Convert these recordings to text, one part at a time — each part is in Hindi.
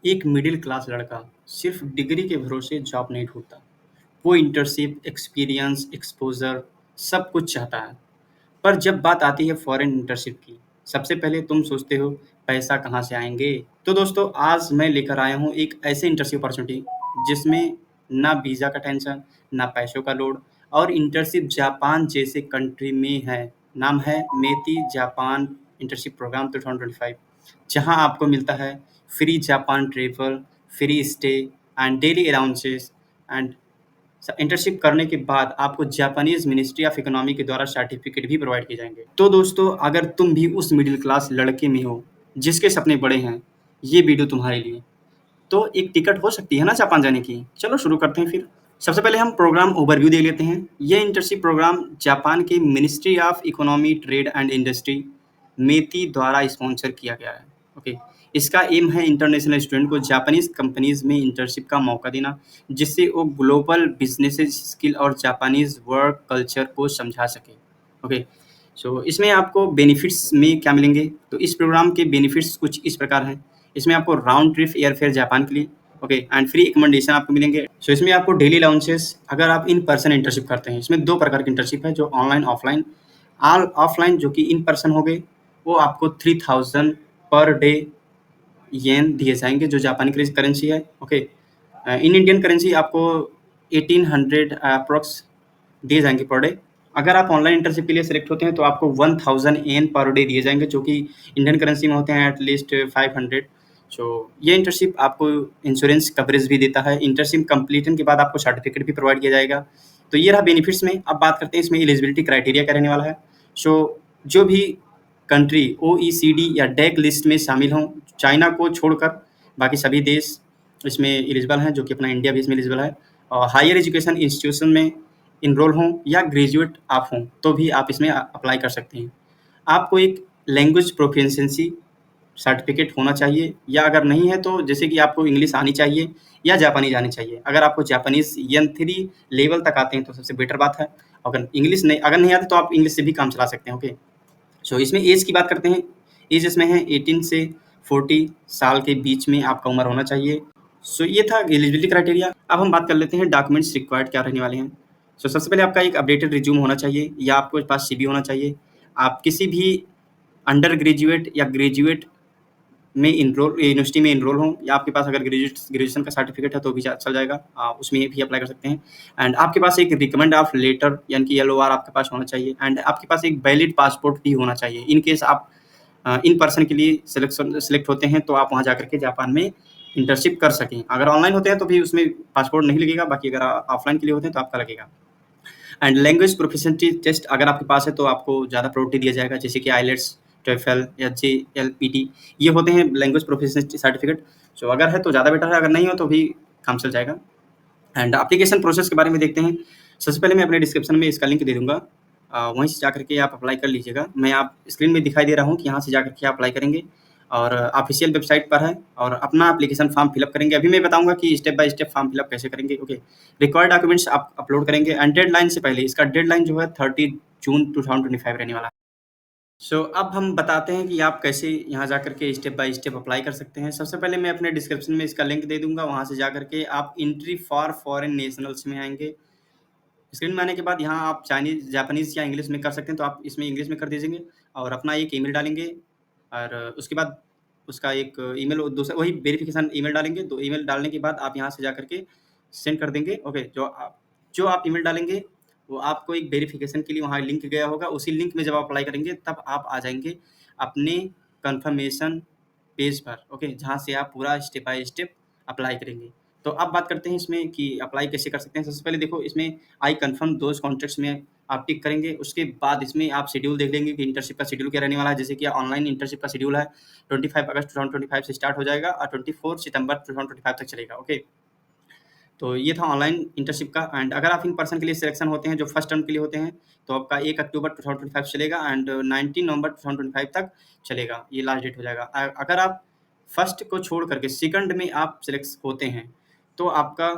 एक मिडिल क्लास लड़का सिर्फ डिग्री के भरोसे जॉब नहीं ढूंढता। वो इंटर्नशिप, एक्सपीरियंस, एक्सपोज़र सब कुछ चाहता है। पर जब बात आती है फॉरेन इंटर्नशिप की, सबसे पहले तुम सोचते हो पैसा कहाँ से आएँगे? तो दोस्तों आज मैं लेकर आया हूँ एक ऐसे इंटर्नशिप अपॉर्च्युनिटी जिसमें ना वीज़ा का टेंशन, ना पैसों का लोड और इंटर्नशिप जापान जैसे कंट्री में है। नाम है मेती जापान इंटर्नशिप प्रोग्राम 2025, जहाँ आपको मिलता है free Japan travel, free stay and daily allowances and internship करने के बाद आपको जापानीज़ मिनिस्ट्री ऑफ इकोनॉमी के द्वारा सर्टिफिकेट भी प्रोवाइड किए जाएँगे। तो दोस्तों अगर तुम भी उस मिडिल क्लास लड़के में हो, जिसके सपने बड़े हैं, ये वीडियो तुम्हारे लिए। तो एक टिकट हो सकती है ना जापान जाने की। चलो शुरू करते हैं फिर। सबसे पहले हम प्रोग्राम ओवरव्यू देख लेते हैं। ये इंटर्नशिप प्रोग्राम जापान के ministry of economy, trade and industry METI द्वारा स्पॉन्सर किया गया है। ओके, इसका एम है इंटरनेशनल स्टूडेंट को जापानीज कंपनीज में इंटर्नशिप का मौका देना, जिससे वो ग्लोबल बिजनेस स्किल और जापानीज वर्क कल्चर को समझा सके। ओके, सो इसमें आपको बेनिफिट्स में क्या मिलेंगे? तो इस प्रोग्राम के बेनिफिट्स कुछ इस प्रकार हैं। इसमें आपको राउंड ट्रिप एयरफेयर जापान के लिए, ओके, एंड फ्री अकोमोडेशन आपको मिलेंगे। सो इसमें आपको डेली अलाउंसेस अगर आप इन पर्सन इंटर्नशिप करते हैं। इसमें दो प्रकार की इंटर्नशिप है, जो ऑनलाइन ऑफलाइन। ऑल ऑफलाइन जो कि इन पर्सन हो गए, वो आपको 3000 पर डे येन दिए जाएंगे, जो जापानी करेंसी है। ओके, इन इंडियन करेंसी आपको 1800 अप्रोक्स दिए जाएंगे पर डे। अगर आप ऑनलाइन इंटर्नशिप के लिए सिलेक्ट होते हैं तो आपको 1000 एन पर डे दिए जाएंगे, जो कि इंडियन करेंसी में होते हैं एटलीस्ट 500। सो ये इंटर्नशिप आपको इंश्योरेंस कवरेज भी देता है। इंटर्नशिप कंप्लीशन के बाद आपको सर्टिफिकेट भी प्रोवाइड किया जाएगा। तो ये रहा बेनिफिट्स में। अब बात करते हैं इसमें एलिजिबिलिटी क्राइटेरिया क्या रहने वाला है। सो जो भी कंट्री OECD या डेक लिस्ट में शामिल हों, चाइना को छोड़कर बाकी सभी देश इसमें एलिजिबल हैं, जो कि अपना इंडिया भी इसमें एलिजिबल है। और हायर एजुकेशन इंस्टीट्यूशन में इनरोल हों या ग्रेजुएट आप हों, तो भी आप इसमें अप्लाई कर सकते हैं। आपको एक लैंग्वेज प्रोफिशिएंसी सर्टिफिकेट होना चाहिए, या अगर नहीं है तो जैसे कि आपको इंग्लिश आनी चाहिए या जापानीज़ आनी चाहिए। अगर आपको जापानीज़ EN3 लेवल तक आते हैं तो सबसे बेटर बात है। अगर नहीं आते तो आप इंग्लिश से भी काम चला सकते हैं। ओके, सो इसमें एज की बात करते हैं। एज इसमें है 18 से 40 साल के बीच में आपका उम्र होना चाहिए। सो ये था एलिजिबिलिटी क्राइटेरिया। अब हम बात कर लेते हैं डॉक्यूमेंट्स रिक्वायर्ड क्या रहने वाले हैं। सो सबसे पहले आपका एक अपडेटेड रिज्यूम होना चाहिए, या आपके पास CV होना चाहिए। आप किसी भी अंडर ग्रेजुएट या ग्रेजुएट में यूनिवर्सिटी में इनरोल हों, या आपके पास अगर ग्रेजुएशन का सर्टिफिकेट है तो भी चल जाएगा, उसमें भी अप्लाई कर सकते हैं। एंड आपके पास एक रिकमेंड ऑफ लेटर यानी कि LOR आपके पास होना चाहिए। एंड आपके पास एक वैलिड पासपोर्ट भी होना चाहिए, इन केस आप इन पर्सन के लिए सेलेक्ट होते हैं तो आप वहाँ जाकर के जापान में इंटर्नशिप कर सकें। अगर ऑनलाइन होते हैं तो भी उसमें पासपोर्ट नहीं लगेगा, बाकी अगर ऑफलाइन के लिए होते हैं तो आपका लगेगा। एंड लैंग्वेज प्रोफिशिएंसी टेस्ट अगर आपके पास है तो आपको ज़्यादा प्रायोरिटी दिया जाएगा, जैसे कि आइलेट्स, TOEFL या JLPT, ये होते हैं लैंग्वेज प्रोफिशिएंसी सर्टिफिकेट। सो अगर है तो ज़्यादा बेटर है, अगर नहीं हो तो भी काम चल जाएगा। एंड एप्लीकेशन प्रोसेस के बारे में देखते हैं। सबसे पहले मैं अपने डिस्क्रिप्शन में इसका लिंक दे दूँगा, वहीं से जाकर के आप अप्लाई कर लीजिएगा। मैं आप स्क्रीन में दिखाई दे रहा हूँ कि यहाँ से जाकर के आप अप्लाई करेंगे, और ऑफिशियल वेबसाइट पर है, और अपना एप्लीकेशन फॉर्म फिलअप करेंगे। अभी मैं बताऊँगा कि step by step form fill up कैसे करेंगे। ओके, रिक्वायर्ड डॉक्यूमेंट्स आप अपलोड करेंगे, एंड डेडलाइन से पहले, इसका डेडलाइन जो है 30 जून 2025 रहने वाला है। सो अब हम बताते हैं कि आप कैसे यहाँ जाकर के स्टेप बाय स्टेप अप्लाई कर सकते हैं। सबसे पहले मैं अपने डिस्क्रिप्शन में इसका लिंक दे दूँगा, वहाँ से जाकर के आप एंट्री फॉर फॉरेन नेशनल्स में आएँगे। स्क्रीन में आने के बाद यहाँ आप चाइनीज़, जापानीज़ या इंग्लिश में कर सकते हैं, तो आप इसमें इंग्लिश में कर दीजिएंगे और अपना एक ईमेल डालेंगे, और उसके बाद उसका एक ईमेल, दूसरा वही वेरिफ़िकेशन ईमेल डालेंगे। तो ईमेल डालने के बाद आप यहाँ से जाकर के सेंड कर देंगे। ओके, जो आप ईमेल डालेंगे, वो आपको एक वेरिफ़िकेशन के लिए वहाँ लिंक गया होगा। उसी लिंक में जब आप अप्लाई करेंगे तब आप आ जाएँगे अपने कन्फर्मेशन पेज पर, ओके, जहाँ से आप पूरा स्टेप बाय स्टेप अप्लाई करेंगे। तो अब बात करते हैं इसमें कि अप्लाई कैसे कर सकते हैं। सबसे पहले देखो, इसमें आई कन्फर्म दोज़ कॉन्ट्रैक्ट्स में आप टिक करेंगे। उसके बाद इसमें आप शेड्यूल देख लेंगे कि इंटर्नशिप का शेड्यूल क्या रहने वाला है। जैसे कि ऑनलाइन इंटर्नशिप का शेड्यूल है, 25 अगस्त 2025 से स्टार्ट हो जाएगा और 24 सितंबर 2025 तक चलेगा। ओके, तो ये था ऑनलाइन इंटर्नशिप का। एंड अगर आप इन पर्सन के लिए सिलेक्शन होते हैं, जो फर्स्ट टर्म के लिए होते हैं, तो आपका 1 अक्टूबर 2025 चलेगा एंड 19 नवंबर 2025 तक चलेगा, ये लास्ट डेट हो जाएगा। अगर आप फर्स्ट को छोड़ करके सेकंड में आप सिलेक्ट होते हैं, तो आपका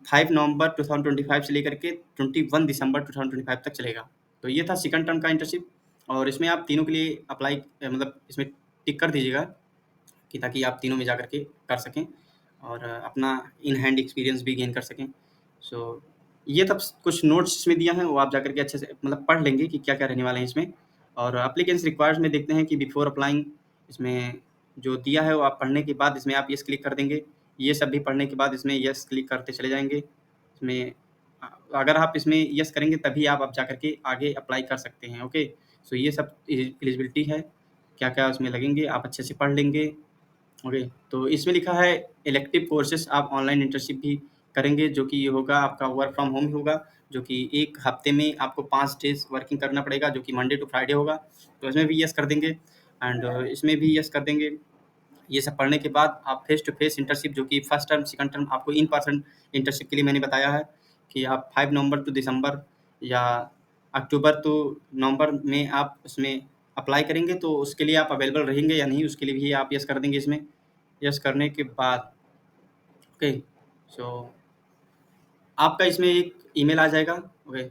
5 नवंबर 2025 से लेकर के 21 दिसंबर 2025 तक चलेगा। तो ये था सेकंड टर्म का इंटर्नशिप, और इसमें आप तीनों के लिए अप्लाई मतलब इसमें टिक कर दीजिएगा। कि ताकि आप तीनों में जा करके कर सकें और अपना इन हैंड एक्सपीरियंस भी गेन कर सकें। सो ये तब कुछ नोट्स इसमें दिया है, वो आप जा करके अच्छे से मतलब पढ़ लेंगे कि क्या-क्या रहने वाले हैं इसमें। और एप्लीकेंट्स रिक्वायर्ड में देखते हैं कि बिफोर अप्लाइंग इसमें जो दिया है वो आप पढ़ने के बाद इसमें आप येस क्लिक कर देंगे। ये सब भी पढ़ने के बाद इसमें येस क्लिक करते चले जाएँगे। इसमें अगर आप इसमें येस करेंगे तभी आप जा करके आगे अप्लाई कर सकते हैं, ओके? सो ये सब एलिजिबिलिटी है, क्या-क्या उसमें लगेंगे आप अच्छे से पढ़ लेंगे। ओके, तो इसमें लिखा है इलेक्टिव कोर्सेज़ आप ऑनलाइन इंटर्नशिप भी करेंगे जो कि ये होगा आपका वर्क फ्रॉम होम ही होगा, जो कि 1 हफ्ते में आपको 5 डेज़ वर्किंग करना पड़ेगा जो कि मंडे टू फ्राइडे होगा। तो इसमें भी येस कर देंगे एंड इसमें भी येस कर देंगे। ये सब पढ़ने के बाद आप फेस टू फेस इंटर्नशिप जो कि फर्स्ट टर्म, सेकंड टर्म आपको इन पर्सन इंटर्नशिप के लिए मैंने बताया है कि आप 5 नवंबर टू दिसंबर या अक्टूबर टू नवंबर में आप उसमें अप्लाई करेंगे, तो उसके लिए आप अवेलेबल रहेंगे या नहीं, उसके लिए भी आप येस कर देंगे इसमें। येस करने के बाद ओके, सो आपका इसमें एक ईमेल आ जाएगा, ओके।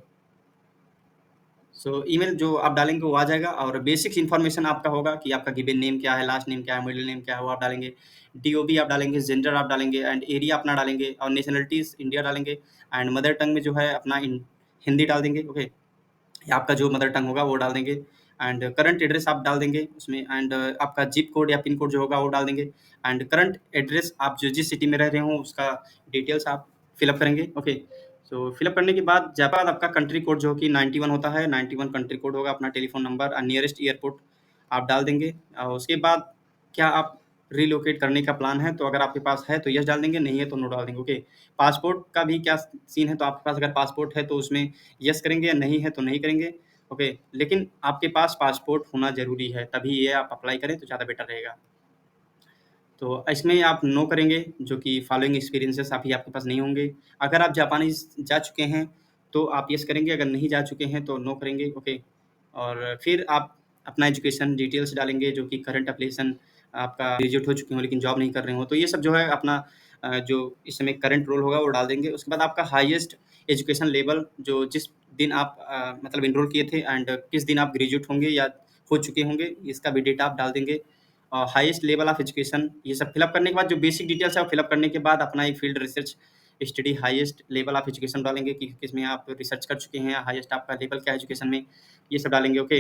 सो ईमेल जो आप डालेंगे वो आ जाएगा और बेसिक्स इन्फॉर्मेशन आपका होगा कि आपका गिवन नेम क्या है, लास्ट नेम क्या है, मिडिल नेम क्या है, वो आप डालेंगे। डीओबी आप डालेंगे, जेंडर आप डालेंगे एंड एरिया अपना डालेंगे और नेशनलिटीज़ इंडिया डालेंगे एंड मदर टंग में जो है अपना हिंदी डाल देंगे, ओके। या आपका जो मदर टंग होगा वो डाल देंगे एंड करंट एड्रेस आप डाल देंगे उसमें एंड आपका ज़िप कोड या पिन कोड जो होगा वो डाल देंगे एंड करंट एड्रेस आप जो जिस सिटी में रह रहे हो उसका डिटेल्स आप फिल अप करेंगे, ओके। सो फिल अप करने के बाद जापान आपका कंट्री कोड जो कि 91 होता है, 91 कंट्री कोड होगा, अपना टेलीफ़ोन नंबर और नियरेस्ट एयरपोर्ट आप डाल देंगे। उसके बाद क्या आप रिलोकेट करने का प्लान है? तो अगर आपके पास है तो येस डाल देंगे, नहीं है तो नो डाल देंगे, ओके। पासपोर्ट का भी क्या सीन है? तो आपके पास अगर पासपोर्ट है तो उसमें येस करेंगे या नहीं है तो नहीं करेंगे, ओके। लेकिन आपके पास पासपोर्ट होना ज़रूरी है, तभी ये आप अप्लाई करें तो ज़्यादा बेटर रहेगा। तो इसमें आप नो करेंगे जो कि फॉलोइंग एक्सपीरियंसेस अभी आपके पास नहीं होंगे। अगर आप जापानीज़ जा चुके हैं, तो आप येस करेंगे, अगर नहीं जा चुके हैं तो नो करेंगे, ओके। और फिर आप अपना एजुकेशन डिटेल्स डालेंगे जो कि करंट एप्लीकेशन आपका ग्रेजुएट हो चुके हों लेकिन जॉब नहीं कर रहे हों। तो ये सब जो है अपना जो इस समय करंट रोल होगा वो डाल देंगे। उसके बाद आपका हाईएस्ट एजुकेशन लेवल जो जिस दिन आप मतलब एनरोल किए थे एंड किस दिन आप ग्रेजुएट होंगे या हो चुके होंगे, इसका भी डेटा आप डाल देंगे। हाईएस्ट लेवल ऑफ एजुकेशन ये सब फिल अप करने के बाद जो बेसिक डिटेल्स है वो फिल अप करने के बाद अपना एक field research study highest level of education डालेंगे कि किसमें आप रिसर्च कर चुके हैं, हाईएस्ट आपका लेवल क्या है एजुकेशन में, ये सब डालेंगे, ओके।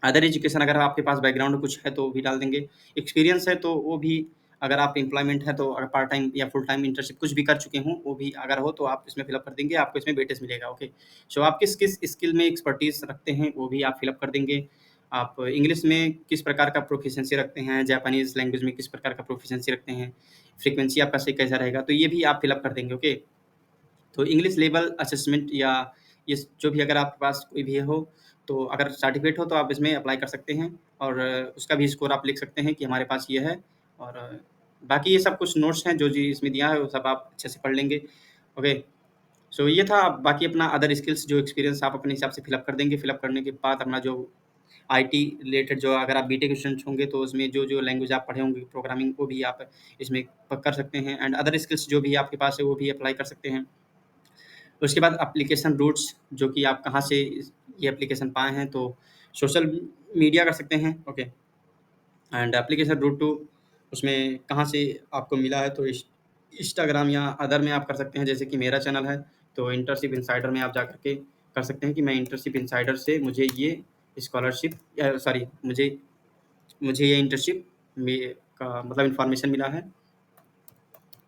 अदर एजुकेशन अगर आपके पास बैकग्राउंड कुछ है तो वो भी डाल देंगे। एक्सपीरियंस है तो वो भी अगर आप एम्प्लॉयमेंट है तो अगर पार्ट टाइम या फुल टाइम इंटर्नशिप कुछ भी कर चुके हों, वो भी अगर हो तो आप इसमें फिल अप कर देंगे, आपको इसमें वेटेज मिलेगा, ओके। सो आप किस-किस स्किल में एक्सपर्टीज़ रखते हैं, वो भी आप फिल अप कर देंगे। आप इंग्लिश में किस प्रकार का प्रोफिशिएंसी रखते हैं, जापानीज़ लैंग्वेज में किस प्रकार का प्रोफिशिएंसी रखते हैं, फ्रीक्वेंसी आपका सही कैसा रहेगा, तो ये भी आप फिल अप कर देंगे, ओके। तो इंग्लिश लेवल असेसमेंट या ये जो भी अगर आपके पास कोई भी हो, तो अगर सर्टिफ़िकेट हो तो आप इसमें अप्लाई कर सकते हैं और उसका भी स्कोर आप लिख सकते हैं कि हमारे पास ये है और बाकी ये सब कुछ नोट्स हैं जो जी इसमें दिया है वो सब आप अच्छे से पढ़ लेंगे। ओके, सो ये था बाकी अपना अदर स्किल्स जो एक्सपीरियंस आप अपने हिसाब से फिल अप कर देंगे। फिल अप करने के बाद अपना जो आईटी रिलेटेड जो अगर आप बीटेक स्टूडेंट्स होंगे तो उसमें जो-जो लैंग्वेज आप पढ़े होंगे प्रोग्रामिंग वो भी आप इसमें प कर सकते हैं एंड अदर स्किल्स जो भी आपके पास है वो भी अप्लाई कर सकते हैं। उसके बाद एप्लीकेशन रूट्स जो कि आप कहाँ से ये एप्लीकेशन पाए हैं, तो सोशल मीडिया कर सकते हैं, okay. And application route to उसमें कहाँ से आपको मिला है, तो इंस्टाग्राम या अदर में आप कर सकते हैं, जैसे कि मेरा चैनल है, तो इंटर्नशिप इनसाइडर में आप जा कर के कर सकते हैं कि मैं इंटर्नशिप इनसाइडर से मुझे ये स्कॉलरशिप सॉरी मुझे मुझे ये इंटर्नशिप में का मतलब इन्फॉर्मेशन मिला है।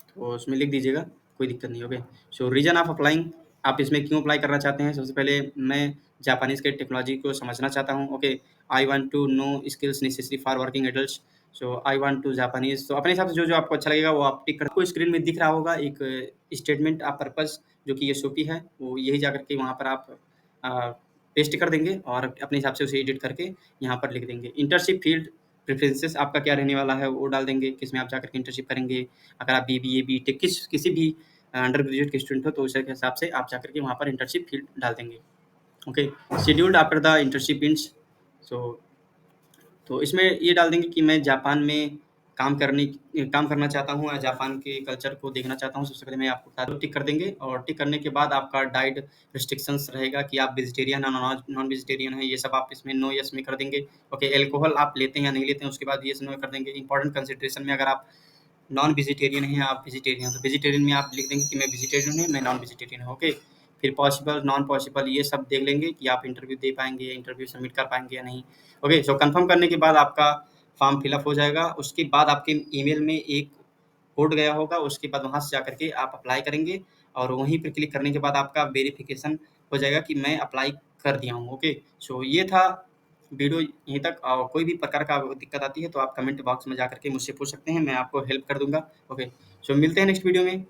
तो उसमें लिख दीजिएगा, कोई दिक्कत नहीं, okay. So reason of applying आप इसमें क्यों अप्लाई करना चाहते हैं? सबसे पहले मैं जापानीज़ के टेक्नोलॉजी को समझना चाहता हूँ, okay. I want to know skills necessary for working adults, so I want to Japanese. तो अपने हिसाब से जो-जो आपको अच्छा लगेगा वो आप टिक कर आपको स्क्रीन में दिख रहा होगा एक स्टेटमेंट ऑफ पर्पज़ जो कि एसओपी है, वो यही जाकर के वहाँ पर आप अ, पेस्ट कर देंगे और अपने हिसाब से उसे एडिट करके यहाँ पर लिख देंगे। इंटर्नशिप फील्ड प्रेफ़रेंसेस आपका क्या रहने वाला है, वो डाल देंगे, किसमें आप जाकर के इंटर्नशिप करेंगे। अगर आप बीबीए, बीटेक किसी भी अंडर ग्रेजुएट के स्टूडेंट हो तो उसी के हिसाब से आप जाकर के वहाँ पर इंटर्नशिप फील्ड डाल देंगे। Okay, scheduled after the internship ends, so तो इसमें ये डाल देंगे कि मैं जापान में काम करना चाहता हूँ, जापान के कल्चर को देखना चाहता हूँ, सबसे पहले मैं आपको बता दूँ, टिक कर देंगे और टिक करने के बाद आपका डाइट रिस्ट्रिक्शंस रहेगा कि आप वेजिटेरियन या नॉन वेजिटेरियन हैं, ये सब आप इसमें नो यस में कर देंगे। ओके, अल्कोहल आप लेते हैं या नहीं लेते हैं, उसके बाद येस नो कर देंगे। इंपॉर्टेंट कंसिडरेशन में अगर आप नॉन वेजिटेरियन हैं, आप वेजिटेरियन हैं, तो वेजिटेरियन में आप लिख देंगे कि मैं वेजिटेरियन हूँ, मैं नॉन वेजिटेरियन हूँ, ओके। फिर पॉसिबल, नॉन पॉसिबल ये सब देख लेंगे कि आप इंटरव्यू दे पाएँगे या इंटरव्यू सबमिट कर पाएँगे या नहीं। ओके, सो कन्फर्म करने के बाद आपका फॉर्म फिल अप हो जाएगा, उसके बाद आपके ईमेल में एक कोड गया होगा, उसके बाद वहाँ से जाकर के आप अप्लाई करेंगे और वहीं पे क्लिक करने के बाद आपका वेरिफिकेशन हो जाएगा कि मैं अप्लाई कर दिया हूँ, ओके। सो ये था वीडियो यहीं तक, और कोई भी प्रकार का दिक्कत आती है तो आप कमेंट बॉक्स में जाकर के मुझसे पूछ सकते हैं, मैं आपको हेल्प कर दूँगा, ओके। सो मिलते हैं नेक्स्ट वीडियो में।